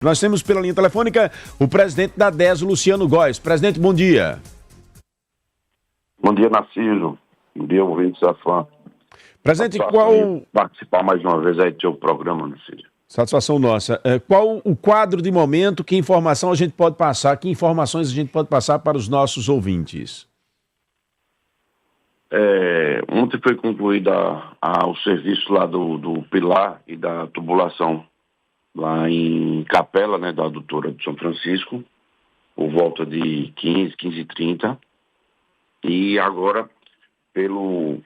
Nós temos pela linha telefônica o presidente da DESO, Luciano Góes. Presidente, bom dia. Bom dia, Narciso. Bom dia, ouvinte da FAM. Presidente, participar mais uma vez aí do seu programa, Narciso. Satisfação nossa. Qual o quadro de momento, que informação a gente pode passar, que informações a gente pode passar para os nossos ouvintes? Ontem foi concluído o serviço lá do pilar e da tubulação lá em Capela, né, da adutora de São Francisco, por volta de 15h30. E agora, pelo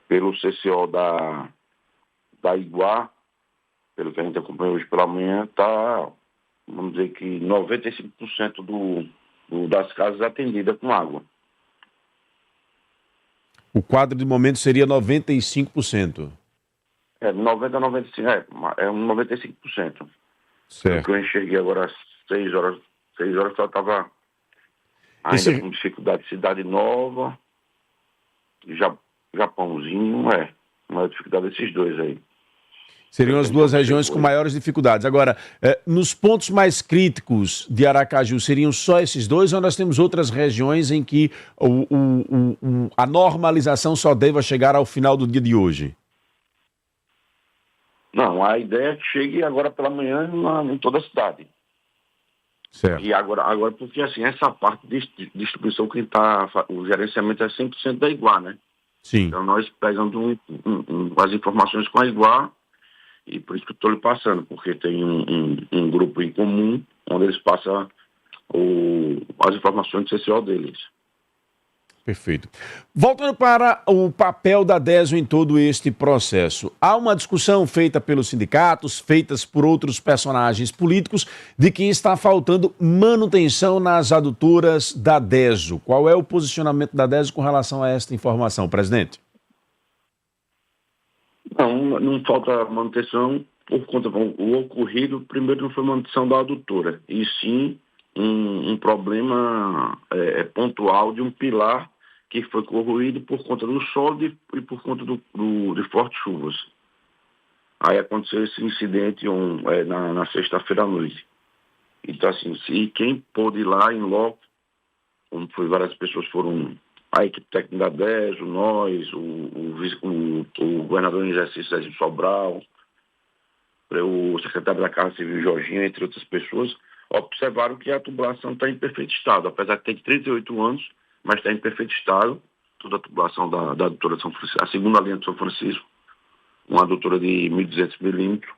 CCO da Iguá, pelo que a gente acompanhou hoje pela manhã, está, vamos dizer que 95% das casas atendidas com água. O quadro de momento seria 95%. 90 a 95%, é um 95%. Certo. O que eu enxerguei agora às 6 horas só estava ainda com dificuldade. Cidade Nova, Japãozinho, uma dificuldade desses dois aí. Seriam as duas regiões com maiores dificuldades. Agora, nos pontos mais críticos de Aracaju, seriam só esses dois ou nós temos outras regiões em que a normalização só deva chegar ao final do dia de hoje? Não, a ideia é que chegue agora pela manhã em toda a cidade. Certo. E agora porque assim, essa parte de distribuição que o gerenciamento é 100% da Iguá, né? Sim. Então nós pegamos as informações com a Iguá, e por isso que eu estou lhe passando, porque tem um grupo em comum onde eles passam as informações do CCO deles. Perfeito. Voltando para o papel da DESO em todo este processo, há uma discussão feita pelos sindicatos, feitas por outros personagens políticos, de que está faltando manutenção nas adutoras da DESO. Qual é o posicionamento da DESO com relação a esta informação, presidente? Não falta manutenção por conta do ocorrido. Primeiro, não foi manutenção da adutora, e sim um problema pontual de um pilar que foi corroído por conta do solo e por conta de fortes chuvas. Aí aconteceu esse incidente na sexta-feira à noite. Então, assim, quem pôde ir lá em loco, como foi, várias pessoas foram, a equipe técnica da DESO, nós, o governador em exercício Sérgio Sobral, o secretário da Casa Civil Jorginho, entre outras pessoas, observaram que a tubulação está em perfeito estado, apesar de ter 38 anos, mas está em perfeito estado. Toda a tubulação da adutora de São Francisco, a segunda linha de São Francisco, uma adutora de 1.200 milímetros.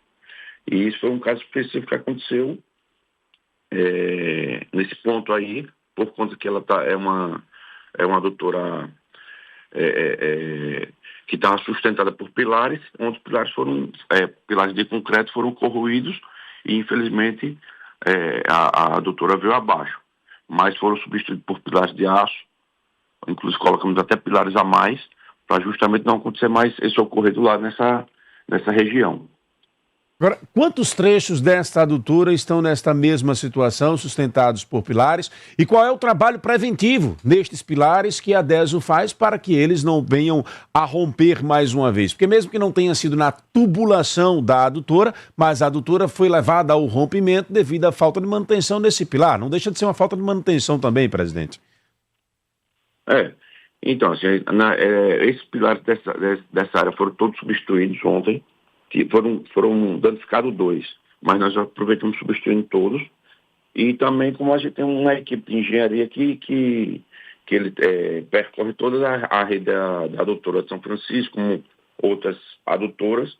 E isso foi um caso específico que aconteceu nesse ponto aí, por conta que ela é uma adutora que estava sustentada por pilares, onde os pilares pilares de concreto foram corroídos e, infelizmente, a adutora veio abaixo. Mas foram substituídos por pilares de aço, inclusive colocamos até pilares a mais, para justamente não acontecer mais esse ocorrido lá nessa região. Agora, quantos trechos desta adutora estão nesta mesma situação, sustentados por pilares? E qual é o trabalho preventivo nestes pilares que a DESO faz para que eles não venham a romper mais uma vez? Porque mesmo que não tenha sido na tubulação da adutora, mas a adutora foi levada ao rompimento devido à falta de manutenção desse pilar. Não deixa de ser uma falta de manutenção também, presidente. Então, assim, esses pilares dessa área foram todos substituídos ontem. Foram danificados 2, mas nós aproveitamos substituindo todos. E também, como a gente tem uma equipe de engenharia que ele percorre toda a rede da adutora de São Francisco, como outras adutoras,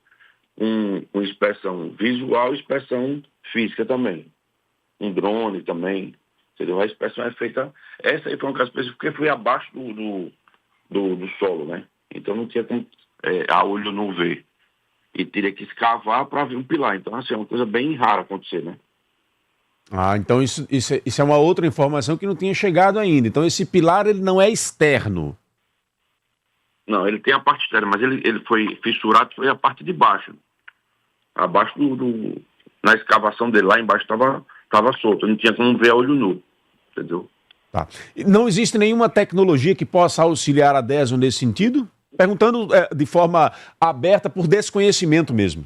com inspeção visual e inspeção física também. Um drone também, entendeu? A inspeção é feita. Essa aí foi um caso específico porque foi abaixo do solo, né? Então não tinha como a olho não ver. E teria que escavar para ver um pilar. Então, assim, é uma coisa bem rara acontecer, né? Então isso é uma outra informação que não tinha chegado ainda. Então esse pilar, ele não é externo? Não, ele tem a parte externa, mas ele foi fissurado, foi a parte de baixo. Abaixo na escavação dele, lá embaixo estava solto. Não tinha como ver a olho nu, entendeu? Tá. Não existe nenhuma tecnologia que possa auxiliar a DESO nesse sentido? Perguntando de forma aberta por desconhecimento mesmo.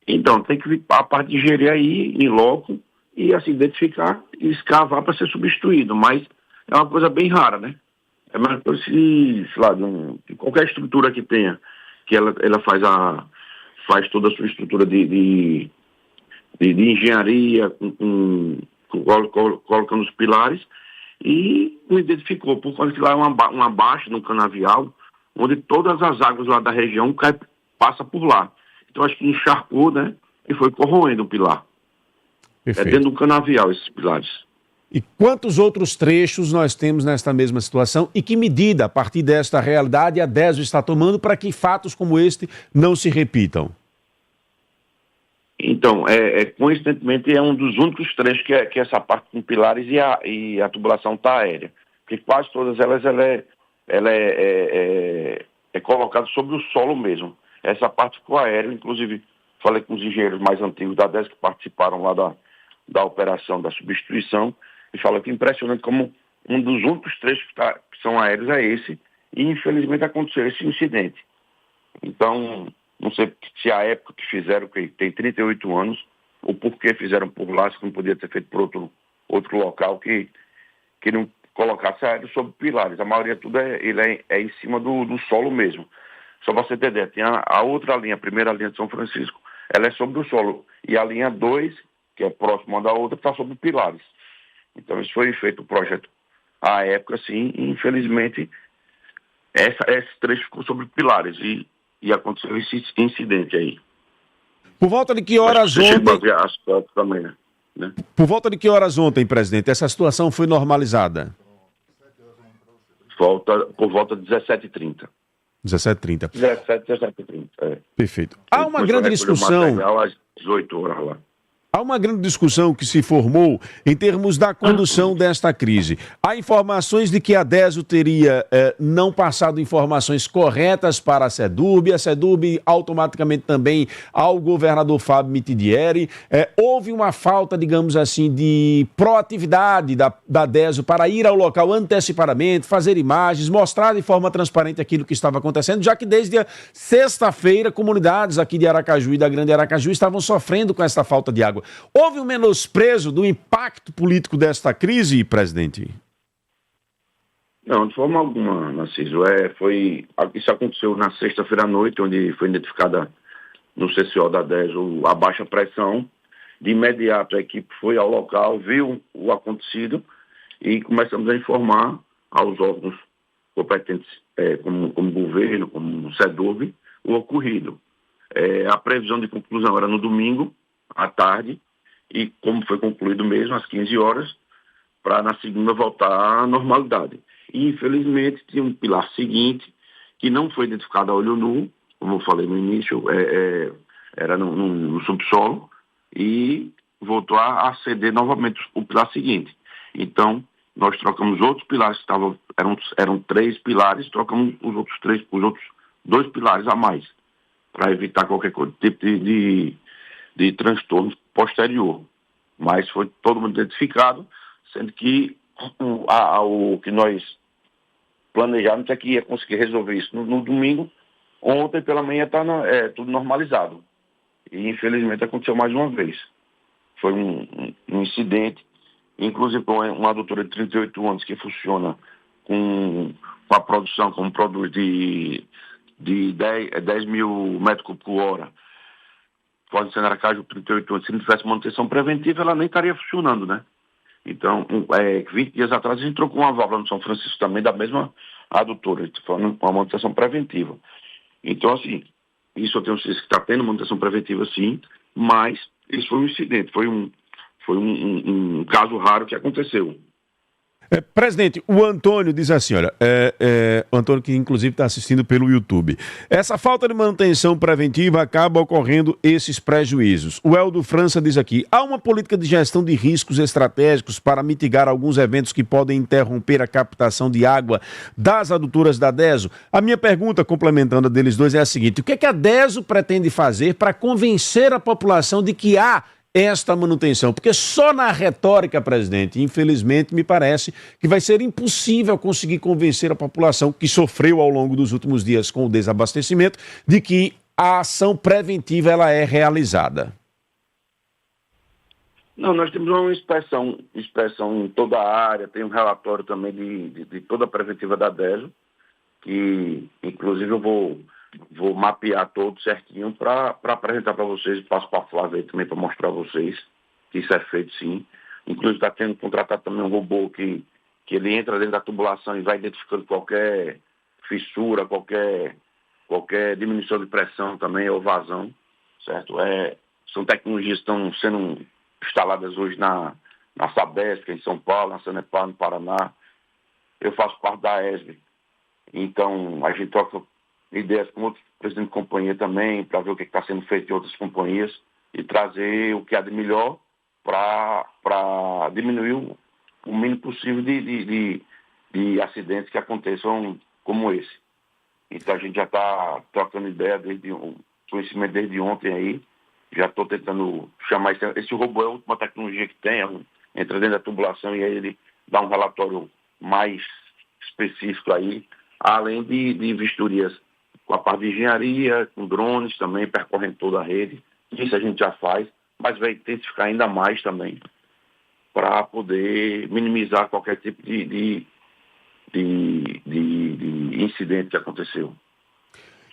Então, tem que vir a parte de engenharia aí, em loco, e assim, identificar e escavar para ser substituído. Mas é uma coisa bem rara, né? É mais coisa se, sei lá, de qualquer estrutura que tenha, que ela faz toda a sua estrutura de engenharia, colocando os pilares, e não identificou, por causa que lá é uma baixa no canavial, onde todas as águas lá da região passa por lá. Então acho que encharcou, né? E foi corroendo o pilar. Perfeito. É dentro do canavial esses pilares. E quantos outros trechos nós temos nesta mesma situação e que medida, a partir desta realidade, a DESO está tomando para que fatos como este não se repitam? Então, coincidentemente, é um dos únicos trechos que é essa parte com pilares e a tubulação está aérea. Porque quase todas elas é colocada sobre o solo mesmo. Essa parte ficou aérea, inclusive falei com os engenheiros mais antigos da DESO que participaram lá da operação da substituição, e falou que é impressionante como um dos únicos trechos que são aéreos é esse, e infelizmente aconteceu esse incidente. Então, não sei se a época que fizeram, que tem 38 anos, ou por que fizeram por lá, se não podia ter feito por outro local que não colocasse aéreo sobre pilares. A maioria tudo é em cima do solo mesmo. Só para você entender, tem a outra linha, a primeira linha de São Francisco, ela é sobre o solo. E a linha 2, que é próxima da outra, está sobre pilares. Então, isso foi feito o projeto à época, sim, e infelizmente esse trecho ficou sobre pilares e aconteceu esse incidente aí. Por volta de que horas ontem... As fotos também, né? Por volta de que horas ontem, presidente, essa situação foi normalizada? Por volta de 17h30. 17h30. 17h30, é. Perfeito. Há uma grande discussão... Às 18 horas lá. Há uma grande discussão que se formou em termos da condução desta crise. Há informações de que a DESO teria não passado informações corretas para a SEDURB automaticamente também ao governador Fábio Mitidieri. Houve uma falta, digamos assim, de proatividade da DESO para ir ao local antecipadamente, fazer imagens, mostrar de forma transparente aquilo que estava acontecendo, já que desde a sexta-feira comunidades aqui de Aracaju e da Grande Aracaju estavam sofrendo com essa falta de água. Houve um menosprezo do impacto político desta crise, presidente? Não, de forma alguma, Narciso. Isso aconteceu na sexta-feira à noite, onde foi identificada no CCO da DESO a baixa pressão. De imediato, a equipe foi ao local, viu o acontecido e começamos a informar aos órgãos competentes, como governo, como SEDURB, o ocorrido. A previsão de conclusão era no domingo, à tarde, e como foi concluído mesmo, às 15 horas, para na segunda voltar à normalidade. E, infelizmente, tinha um pilar seguinte, que não foi identificado a olho nu, como eu falei no início, era no subsolo, e voltou a ceder novamente o pilar seguinte. Então, nós trocamos outros pilares, eram 3 pilares, trocamos os outros 2 pilares a mais, para evitar qualquer tipo de transtorno posterior. Mas foi todo mundo identificado, sendo que o que nós planejávamos é que ia conseguir resolver isso no domingo. Ontem pela manhã está tudo normalizado. E infelizmente aconteceu mais uma vez. Foi um incidente, inclusive uma adutora de 38 anos que funciona com a produção, como produz de 10 mil metros cúbicos por hora. Pode ser na Aracaju 38 anos. Se não tivesse manutenção preventiva, ela nem estaria funcionando, né? Então, 20 dias atrás, a gente trocou uma válvula no São Francisco também, da mesma adutora. A gente está falando com uma manutenção preventiva. Então, assim, isso eu tenho certeza que está tendo manutenção preventiva, sim, mas isso foi um incidente, foi um caso raro que aconteceu. Presidente, o Antônio diz assim, olha, o Antônio que inclusive está assistindo pelo YouTube, essa falta de manutenção preventiva acaba ocorrendo esses prejuízos. O Eldo França diz aqui, há uma política de gestão de riscos estratégicos para mitigar alguns eventos que podem interromper a captação de água das adutoras da DESO? A minha pergunta, complementando a deles dois, é a seguinte, o que é que a DESO pretende fazer para convencer a população de que há esta manutenção? Porque só na retórica, presidente, infelizmente, me parece que vai ser impossível conseguir convencer a população que sofreu ao longo dos últimos dias com o desabastecimento de que a ação preventiva ela é realizada? Não, nós temos uma inspeção em toda a área, tem um relatório também de toda a preventiva da DESO, que inclusive eu vou mapear todo certinho para apresentar para vocês, e passo para a Flávia aí também para mostrar a vocês que isso é feito sim. Inclusive está tendo contratado também um robô que ele entra dentro da tubulação e vai identificando qualquer fissura, qualquer diminuição de pressão também, ou vazão, certo? São tecnologias que estão sendo instaladas hoje na Sabesp, em São Paulo, na Sanepar, no Paraná. Eu faço parte da ESB. Então, a gente troca ideias com outros presidentes de companhia também, para ver o que está sendo feito em outras companhias e trazer o que há de melhor para diminuir o mínimo possível de acidentes que aconteçam como esse. Então, a gente já está trocando ideia conhecimento desde ontem aí. Já estou tentando chamar esse robô, é a última tecnologia que tem, entra dentro da tubulação e aí ele dá um relatório mais específico aí, além de vistorias com a parte de engenharia, com drones também, percorrendo toda a rede. Isso a gente já faz, mas vai intensificar ainda mais também para poder minimizar qualquer tipo de incidente que aconteceu.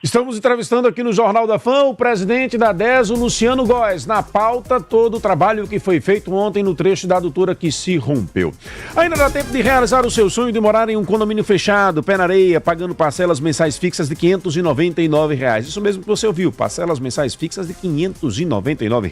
Estamos entrevistando aqui no Jornal da Fã o presidente da DESO, Luciano Góes. Na pauta, todo o trabalho que foi feito ontem no trecho da adutora que se rompeu. Ainda dá tempo de realizar o seu sonho de morar em um condomínio fechado, pé na areia, pagando parcelas mensais fixas de R$ 599. Isso mesmo que você ouviu, parcelas mensais fixas de R$ 599.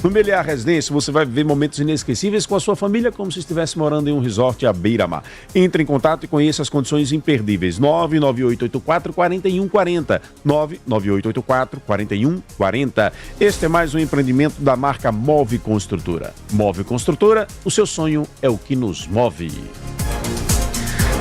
No Meliá Residência, você vai viver momentos inesquecíveis com a sua família, como se estivesse morando em um resort à beira-mar. Entre em contato e conheça as condições imperdíveis. 99884-4140. 99884-4140. Este é mais um empreendimento da marca Move Construtora. Move Construtora, o seu sonho é o que nos move.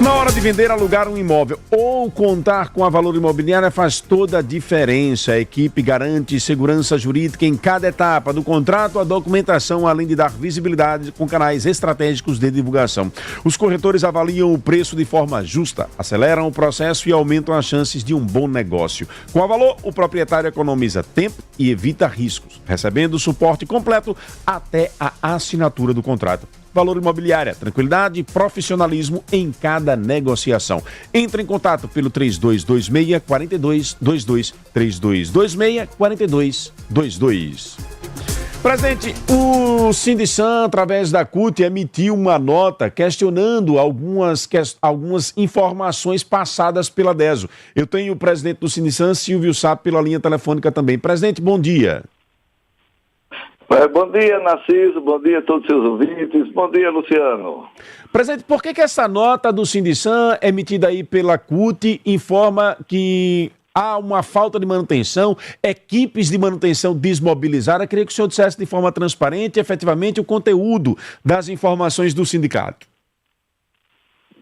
Na hora de vender, alugar um imóvel ou contar com a Valor Imobiliária faz toda a diferença. A equipe garante segurança jurídica em cada etapa, do contrato à documentação, além de dar visibilidade com canais estratégicos de divulgação. Os corretores avaliam o preço de forma justa, aceleram o processo e aumentam as chances de um bom negócio. Com a Valor, o proprietário economiza tempo e evita riscos, recebendo suporte completo até a assinatura do contrato. Valor Imobiliária, tranquilidade e profissionalismo em cada negociação. Entre em contato pelo 3226-4222, 3226-4222. Presidente, o Sindisan, através da CUT, emitiu uma nota questionando algumas informações passadas pela DESO. Eu tenho o presidente do Sindisan, Silvio Sá, pela linha telefônica também. Presidente, bom dia. Bom dia, Narciso, bom dia a todos os seus ouvintes, bom dia, Luciano. Presidente, por que essa nota do Sindisan, emitida aí pela CUT, informa que há uma falta de manutenção, equipes de manutenção desmobilizadas? Eu queria que o senhor dissesse de forma transparente, efetivamente, o conteúdo das informações do sindicato.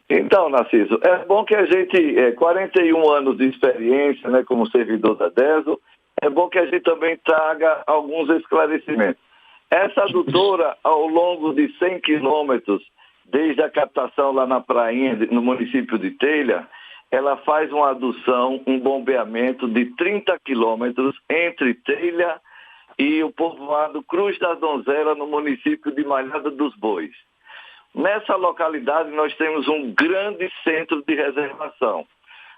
Então, Narciso, é bom que a gente, 41 anos de experiência, né, como servidor da DESO, é bom que a gente também traga alguns esclarecimentos. Essa adutora, ao longo de 100 quilômetros, desde a captação lá na prainha, no município de Telha, ela faz uma adução, um bombeamento de 30 quilômetros entre Telha e o povoado Cruz das Donzelas, no município de Malhada dos Bois. Nessa localidade, nós temos um grande centro de reservação.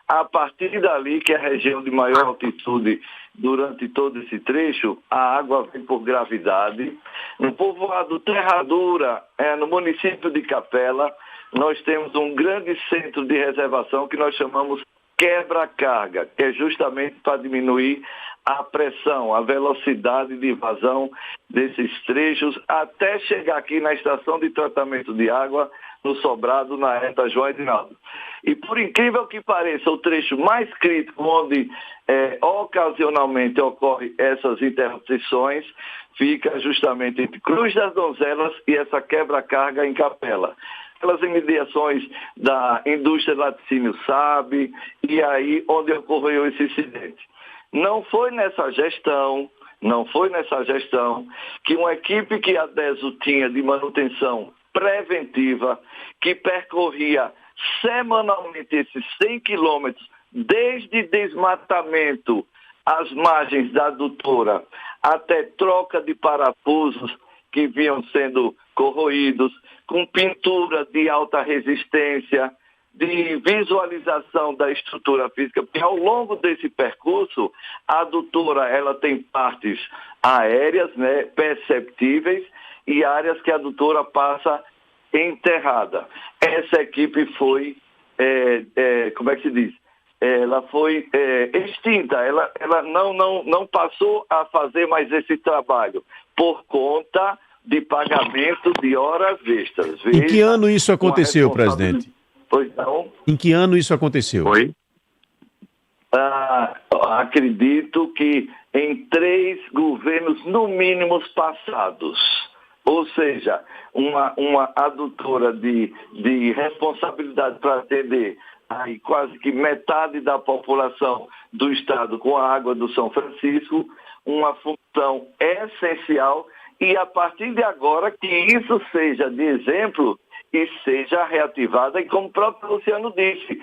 A partir dali, que é a região de maior altitude durante todo esse trecho, a água vem por gravidade. No povoado Terradura, no município de Capela, nós temos um grande centro de reservação que nós chamamos quebra-carga, que é justamente para diminuir a pressão, a velocidade de vazão desses trechos, até chegar aqui na estação de tratamento de água, no Sobrado, na reta João Edinaldo. E por incrível que pareça, o trecho mais crítico, onde ocasionalmente ocorrem essas interrupções, fica justamente entre Cruz das Donzelas e essa quebra-carga em Capela. Pelas imediações da indústria de laticínio SAB, e aí onde ocorreu esse incidente. Não foi nessa gestão que uma equipe que a DESO tinha de manutenção preventiva, que percorria semanalmente esses 100 quilômetros, desde desmatamento as margens da adutora, até troca de parafusos que vinham sendo corroídos, com pintura de alta resistência, de visualização da estrutura física, porque ao longo desse percurso, a adutora ela tem partes aéreas, né, perceptíveis, e áreas que a adutora passa enterrada. Essa equipe foi, como é que se diz? Ela foi extinta, ela não passou a fazer mais esse trabalho, por conta de pagamento de horas extras. Em que ano isso aconteceu, presidente? Pois não? Em que ano isso aconteceu? Oi? Acredito que em 3 governos, no mínimo, passados. Ou seja, uma adutora de responsabilidade para atender aí quase que metade da população do estado com a água do São Francisco, uma função essencial, e a partir de agora que isso seja de exemplo e seja reativada, e como o próprio Luciano disse,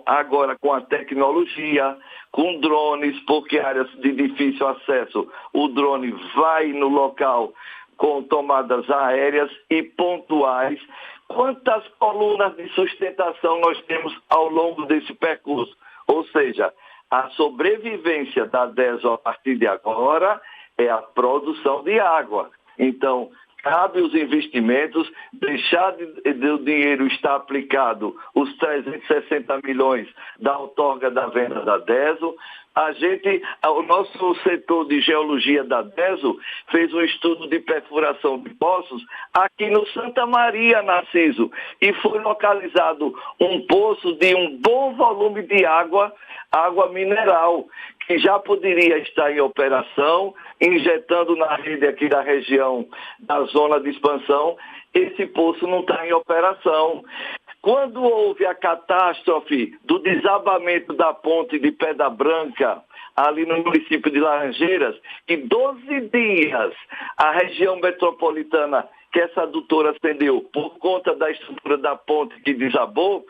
agora com a tecnologia, com drones, porque áreas de difícil acesso, o drone vai no local com tomadas aéreas e pontuais. Quantas colunas de sustentação nós temos ao longo desse percurso? Ou seja, a sobrevivência da DESO a partir de agora é a produção de água. Então, cabe os investimentos, deixar do dinheiro estar aplicado os 360 milhões da outorga da venda da DESO. O nosso setor de geologia da DESO fez um estudo de perfuração de poços aqui no Santa Maria, Narciso, e foi localizado um poço de um bom volume de água mineral, que já poderia estar em operação, injetando na rede aqui da região, da zona de expansão. Esse poço não está em operação. Quando houve a catástrofe do desabamento da ponte de Pedra Branca, ali no município de Laranjeiras, que 12 dias a região metropolitana, que essa adutora acendeu por conta da estrutura da ponte que desabou,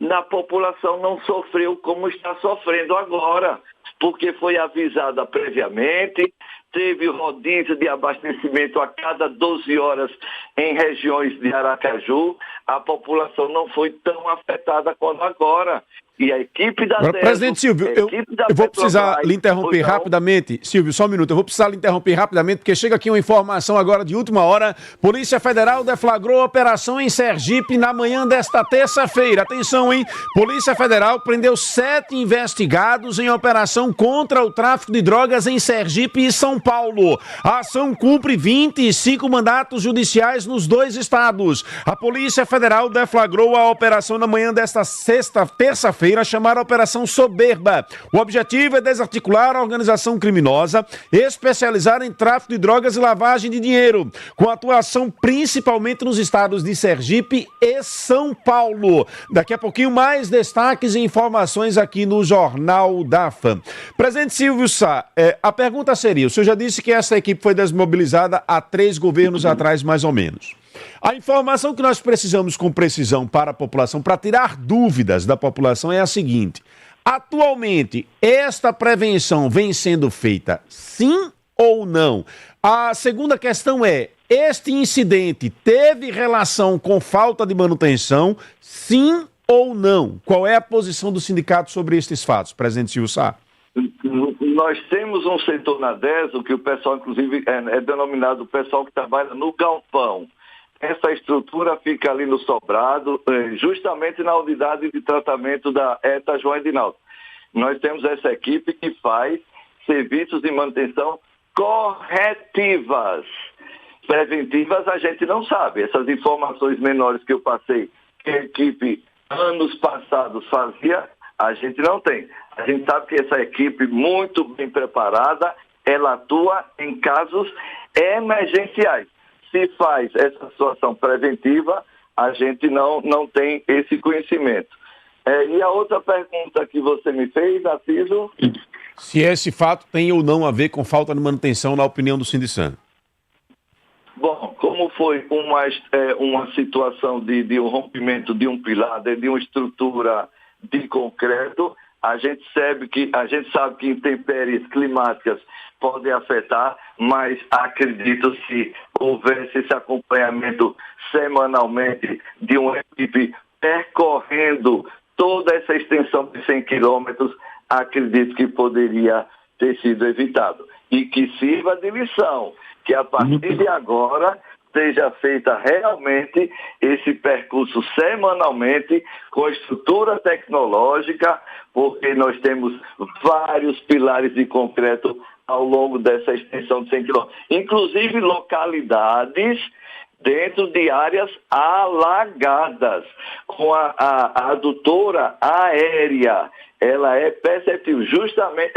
a população não sofreu como está sofrendo agora, porque foi avisada previamente, teve rodízio de abastecimento a cada 12 horas em regiões de Aracaju, a população não foi tão afetada quanto agora. E a equipe da DESO... Presidente Silvio, eu vou precisar lhe interromper rapidamente. Silvio, só um minuto. Eu vou precisar lhe interromper rapidamente, porque chega aqui uma informação agora de última hora. Polícia Federal deflagrou operação em Sergipe na manhã desta terça-feira. Atenção, hein? Polícia Federal prendeu 7 investigados em operação contra o tráfico de drogas em Sergipe e São Paulo. A ação cumpre 25 mandatos judiciais nos 2 estados. A Polícia Federal deflagrou a operação na manhã desta terça-feira, chamada Operação Soberba. O objetivo é desarticular a organização criminosa especializada em tráfico de drogas e lavagem de dinheiro, com atuação principalmente nos estados de Sergipe e São Paulo. Daqui a pouquinho mais destaques e informações aqui no Jornal da FAM. Presidente Silvio Sá, a pergunta seria, o senhor já disse que essa equipe foi desmobilizada há 3 governos atrás, mais ou menos. A informação que nós precisamos com precisão para a população, para tirar dúvidas da população, é a seguinte: atualmente, esta prevenção vem sendo feita sim ou não? A segunda questão é, este incidente teve relação com falta de manutenção, sim ou não? Qual é a posição do sindicato sobre estes fatos, presidente Silvio Sá? Nós temos um setor na DESO que o pessoal, inclusive, é denominado o pessoal que trabalha no galpão. Essa estrutura fica ali no sobrado, justamente na unidade de tratamento da ETA João Edinaldo. Nós temos essa equipe que faz serviços de manutenção corretivas. Preventivas a gente não sabe. Essas informações menores que eu passei, que a equipe anos passados fazia, a gente não tem. A gente sabe que essa equipe muito bem preparada, ela atua em casos emergenciais. Se faz essa situação preventiva, a gente não tem esse conhecimento. E a outra pergunta que você me fez, Narciso? Se esse fato tem ou não a ver com falta de manutenção, na opinião do Sindisan. Bom, como foi uma situação de um rompimento de um pilar, de uma estrutura de concreto, A gente sabe que intempéries climáticas podem afetar, mas acredito se houvesse esse acompanhamento semanalmente de uma equipe percorrendo toda essa extensão de 100 quilômetros, acredito que poderia ter sido evitado. E que sirva de lição, que a partir de agora seja feita realmente esse percurso semanalmente com estrutura tecnológica, porque nós temos vários pilares de concreto ao longo dessa extensão de 100 quilômetros. Inclusive localidades dentro de áreas alagadas, com a adutora aérea. Ela é perceptível, justamente,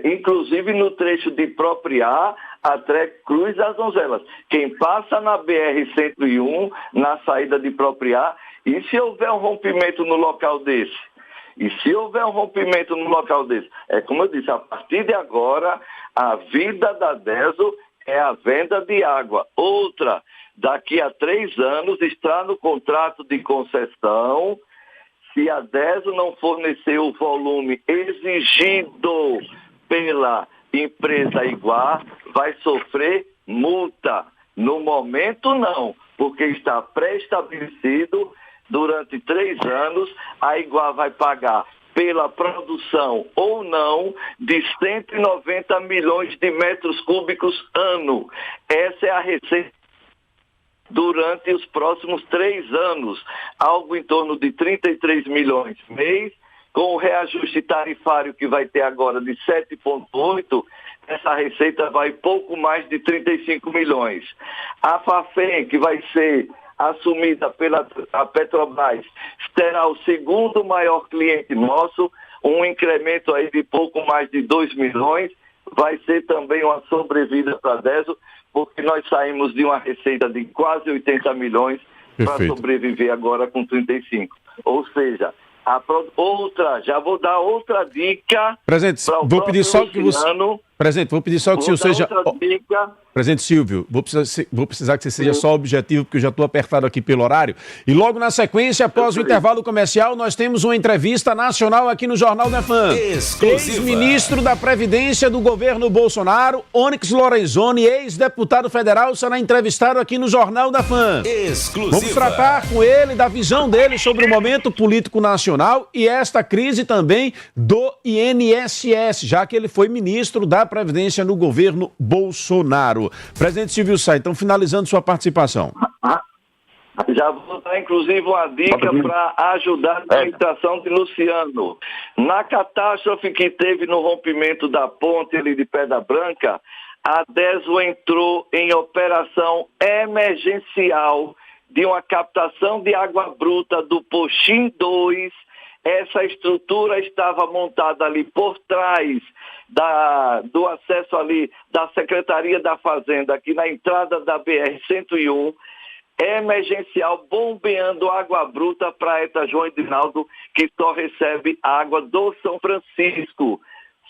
inclusive no trecho de Propriá até Cruz das Donzelas. Quem passa na BR-101, na saída de Propriá, e se houver um rompimento no local desse? É como eu disse, a partir de agora, a vida da DESO é a venda de água. Outra, daqui a 3 anos, está no contrato de concessão. Se a DESO não fornecer o volume exigido pela empresa Iguá, vai sofrer multa. No momento, não, porque está pré-estabelecido durante 3 anos, a Iguá vai pagar pela produção ou não de 190 milhões de metros cúbicos ano. Essa é a receita durante os próximos 3 anos, algo em torno de 33 milhões mês, com o reajuste tarifário que vai ter agora de 7,8, essa receita vai pouco mais de 35 milhões. A Fafem, que vai ser assumida pela Petrobras, terá o segundo maior cliente nosso, um incremento aí de pouco mais de 2 milhões, vai ser também uma sobrevida para a DESO, porque nós saímos de uma receita de quase 80 milhões para sobreviver agora com 35. Ou seja, já vou dar outra dica. Presidente, vou pedir só que você... Presidente, vou pedir só que o senhor seja... Presidente Silvio, vou precisar que você seja só objetivo, porque eu já estou apertado aqui pelo horário. E logo na sequência, após o intervalo comercial, nós temos uma entrevista nacional aqui no Jornal da Fam. Ex-ministro da Previdência do governo Bolsonaro, Onyx Lorenzoni, ex-deputado federal, será entrevistado aqui no Jornal da Fam. Vamos tratar com ele, da visão dele sobre o momento político nacional e esta crise também do INSS, já que ele foi ministro da Previdência no governo Bolsonaro. Presidente Silvio Sá, então finalizando sua participação. Já vou dar inclusive uma dica para ajudar a administração de Luciano. Na catástrofe que teve no rompimento da ponte ali de Pedra Branca, a DESO entrou em operação emergencial de uma captação de água bruta do Poxim 2. Essa estrutura estava montada ali por trás do acesso ali da Secretaria da Fazenda, aqui na entrada da BR-101, emergencial, bombeando água bruta para Eta João Edinaldo, que só recebe água do São Francisco.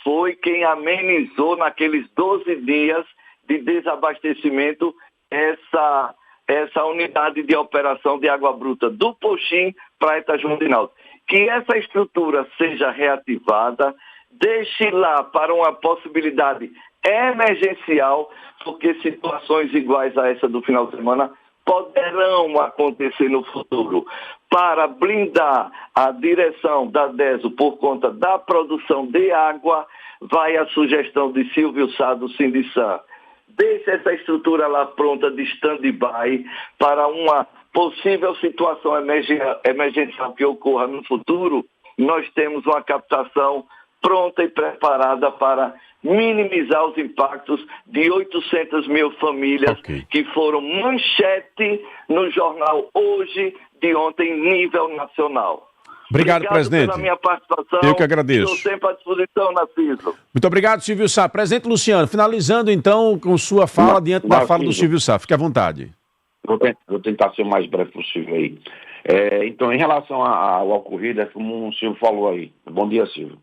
Foi quem amenizou naqueles 12 dias de desabastecimento essa unidade de operação de água bruta do Poxim para Eta João Edinaldo. Que essa estrutura seja reativada, deixe lá para uma possibilidade emergencial, porque situações iguais a essa do final de semana poderão acontecer no futuro. Para blindar a direção da DESO por conta da produção de água, vai a sugestão de Silvio Sá do Sindiçam. Deixe essa estrutura lá pronta de stand-by para uma possível situação emergencial que ocorra no futuro. Nós temos uma captação pronta e preparada para minimizar os impactos de 800 mil famílias que foram manchete no jornal Hoje de ontem, nível nacional. Obrigado, presidente. Pela minha participação. Eu que agradeço. Estou sempre à disposição, Narciso. Muito obrigado, Silvio Sá. Presidente Luciano, finalizando então com sua fala diante da fala do Silvio Sá. Fique à vontade. Vou tentar ser o mais breve possível aí. Então, em relação ao ocorrido, como o Silvio falou aí. Bom dia, Silvio.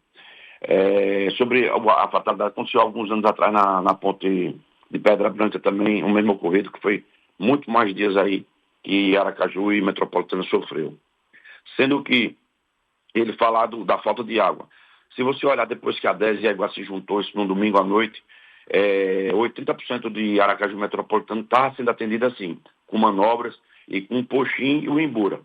Sobre a fatalidade, aconteceu alguns anos atrás na ponte de Pedra Branca também, o mesmo ocorrido, que foi muito mais dias aí que Aracaju e Metropolitana sofreu. Sendo que ele falar da falta de água. Se você olhar depois que a DES e a Iguá se juntou, isso no domingo à noite, 80% de Aracaju Metropolitano está sendo atendido assim, com manobras e com o Poxim e o Imbura.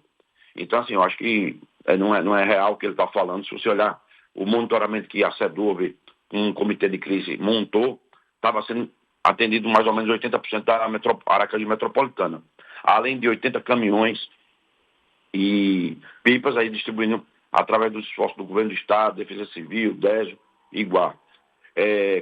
Então, assim, eu acho que não é real o que ele está falando. Se você olhar o monitoramento que a SEDURB, um comitê de crise, montou, estava sendo atendido mais ou menos 80% da Aracaju Metropolitana. Além de 80 caminhões e pipas aí distribuindo através dos esforços do governo do Estado, Defesa Civil, DESO, Iguá.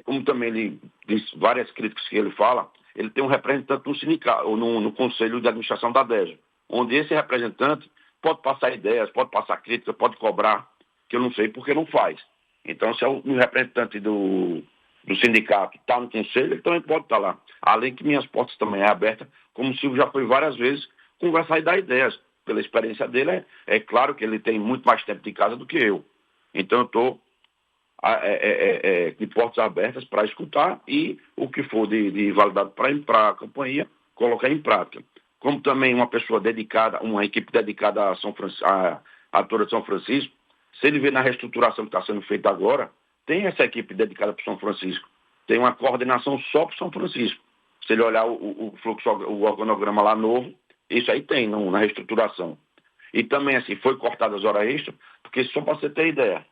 Como também ele disse várias críticas que ele fala, ele tem um representante no sindicato, ou no Conselho de Administração da DESO, onde esse representante pode passar ideias, pode passar críticas, pode cobrar, que eu não sei porque não faz. Então, se é um representante do sindicato está no conselho, ele também pode estar lá. Além que minhas portas também é abertas, como o Silvio já foi várias vezes, conversar e dar ideias. Pela experiência dele, é claro que ele tem muito mais tempo de casa do que eu. Então, eu estou de portas abertas para escutar e o que for de validade para a companhia, colocar em prática. Como também uma pessoa dedicada, uma equipe dedicada à Torre de São Francisco, se ele vê na reestruturação que está sendo feita agora, tem essa equipe dedicada para São Francisco. Tem uma coordenação só para São Francisco. Se ele olhar o fluxo, o organograma lá novo, isso aí tem na reestruturação. E também, assim, foi cortada as horas extras, porque só para você ter ideia,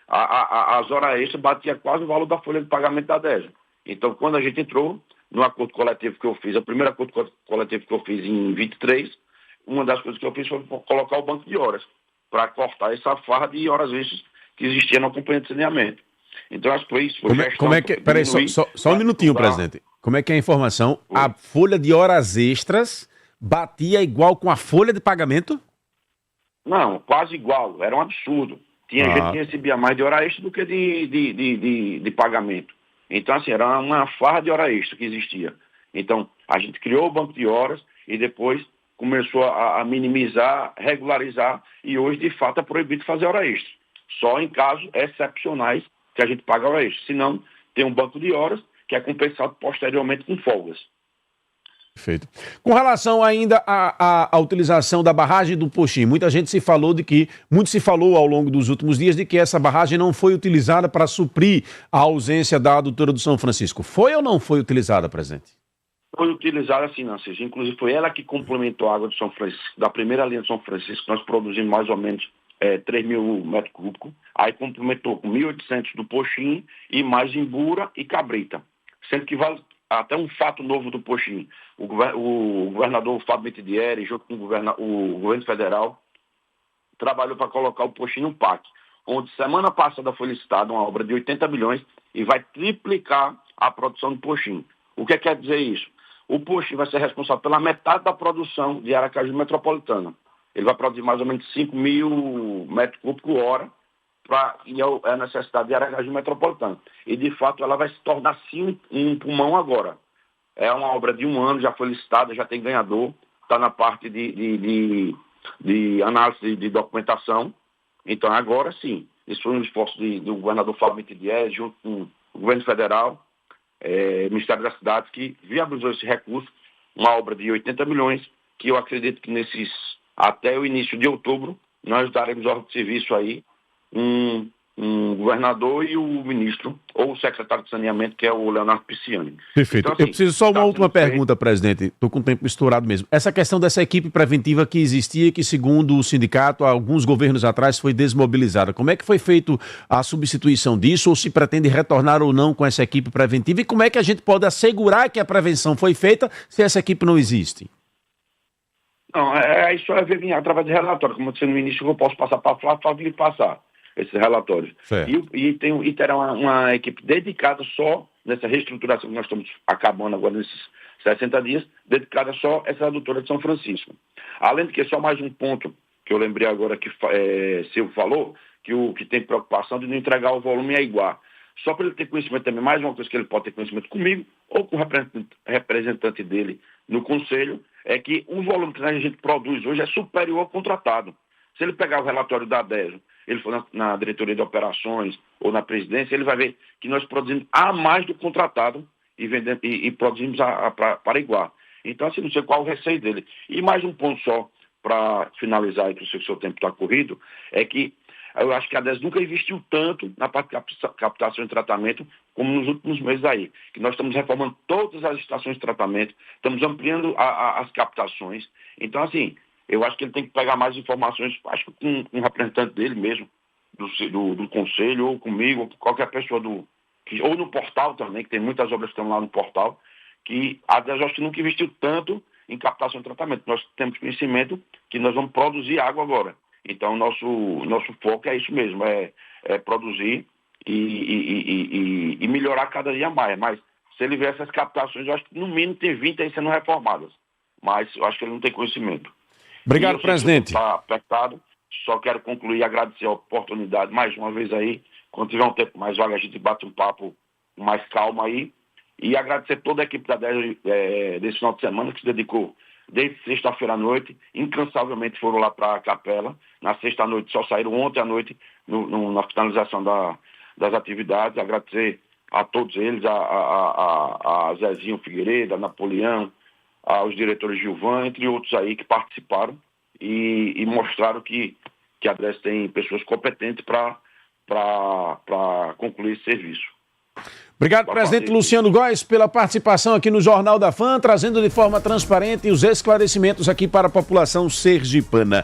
as horas extras batia quase o valor da folha de pagamento da DESO. Então, quando a gente entrou no acordo coletivo que eu fiz, o primeiro acordo coletivo que eu fiz em 23, uma das coisas que eu fiz foi colocar o banco de horas, para cortar essa farra de horas extras que existia na companhia de saneamento. Então, acho que foi isso. Peraí, só um minutinho, presidente. Como é que é a informação? A folha de horas extras batia igual com a folha de pagamento? Não, quase igual. Era um absurdo. Tinha gente que recebia mais de hora extra do que de pagamento. Então, assim, era uma farra de hora extra que existia. Então, a gente criou o banco de horas e depois começou a minimizar, regularizar e hoje, de fato, é proibido fazer hora extra. Só em casos excepcionais que a gente paga hora extra. Senão, tem um banco de horas que é compensado posteriormente com folgas. Perfeito. Com relação ainda à utilização da barragem do Poxim, muito se falou ao longo dos últimos dias de que essa barragem não foi utilizada para suprir a ausência da adutora do São Francisco. Foi ou não foi utilizada, presidente? Foi utilizada sim, Nancy. Inclusive foi ela que complementou a água de São Francisco, da primeira linha de São Francisco. Nós produzimos mais ou menos 3 mil metros cúbicos. Aí complementou com 1.800 do Poxim e mais Imbura e Cabrita. Sendo que vale até um fato novo do Poxim. O governador Fábio Mitidieri, junto com o governo federal, trabalhou para colocar o Poxim no PAC, onde semana passada foi licitada uma obra de 80 milhões e vai triplicar a produção do Poxim. O que quer dizer isso? O Poxim vai ser responsável pela metade da produção de Aracaju Metropolitana. Ele vai produzir mais ou menos 5 mil metros cúbicos por hora, e é a necessidade de Aracaju Metropolitana. E, de fato, ela vai se tornar, sim, um pulmão agora. É uma obra de 1 ano, já foi licitada, já tem ganhador, está na parte de análise de documentação. Então, agora, sim, isso foi um esforço do governador Fábio Mitidieri, junto com o governo federal, Ministério das Cidades, que viabilizou esse recurso, uma obra de 80 milhões, que eu acredito que até o início de outubro, nós daremos ordem de serviço aí, um governador e o ministro, ou o secretário de saneamento, que é o Leonardo Pisciani. Perfeito. Então, assim, eu preciso só uma última pergunta, presidente. Estou com o tempo misturado mesmo. Essa questão dessa equipe preventiva que existia, que segundo o sindicato, alguns governos atrás foi desmobilizada. Como é que foi feita a substituição disso, ou se pretende retornar ou não com essa equipe preventiva? E como é que a gente pode assegurar que a prevenção foi feita se essa equipe não existe? Não, isso é ver através de relatório. Como eu disse no início, eu posso passar para a Flávio passar esses relatórios. E terá uma equipe dedicada só nessa reestruturação que nós estamos acabando agora nesses 60 dias, dedicada só a essa adutora de São Francisco. Além de que, só mais um ponto que eu lembrei agora que Silvio falou, que tem preocupação de não entregar o volume a Iguá. Só para ele ter conhecimento também, mais uma coisa que ele pode ter conhecimento comigo, ou com o representante dele no conselho, é que o volume que a gente produz hoje é superior ao contratado. Se ele pegar o relatório da DESO, ele for na diretoria de operações ou na presidência, ele vai ver que nós produzimos a mais do contratado e produzimos para Iguá. Então, assim, não sei qual o receio dele. E mais um ponto só, para finalizar aí, que eu sei que o seu tempo está corrido, é que eu acho que a DES nunca investiu tanto na parte de captação e tratamento como nos últimos meses aí, que nós estamos reformando todas as estações de tratamento, estamos ampliando as captações. Então, assim, eu acho que ele tem que pegar mais informações, acho que com um representante dele mesmo, do conselho, ou comigo, ou qualquer pessoa ou no portal também, que tem muitas obras que estão lá no portal, que a DES acho que nunca investiu tanto em captação e tratamento. Nós temos conhecimento que nós vamos produzir água agora. Então, nosso foco é isso mesmo, é produzir e melhorar cada dia mais. Mas, se ele ver essas captações, eu acho que no mínimo tem 20 aí sendo reformadas. Mas eu acho que ele não tem conhecimento. Obrigado, presidente. Está apertado, só quero concluir e agradecer a oportunidade mais uma vez aí. Quando tiver um tempo mais vago, a gente bate um papo com mais calma aí. E agradecer toda a equipe da DES desse final de semana que se dedicou desde sexta-feira à noite, incansavelmente foram lá para a capela. Na sexta-noite, só saíram ontem à noite na finalização das atividades. Agradecer a todos eles, a Zezinho Figueiredo, a Napoleão, aos diretores Gilvan, entre outros aí que participaram e mostraram que a DES tem pessoas competentes para concluir esse serviço. Obrigado, presidente Luciano Góes, pela participação aqui no Jornal da FAM, trazendo de forma transparente os esclarecimentos aqui para a população sergipana.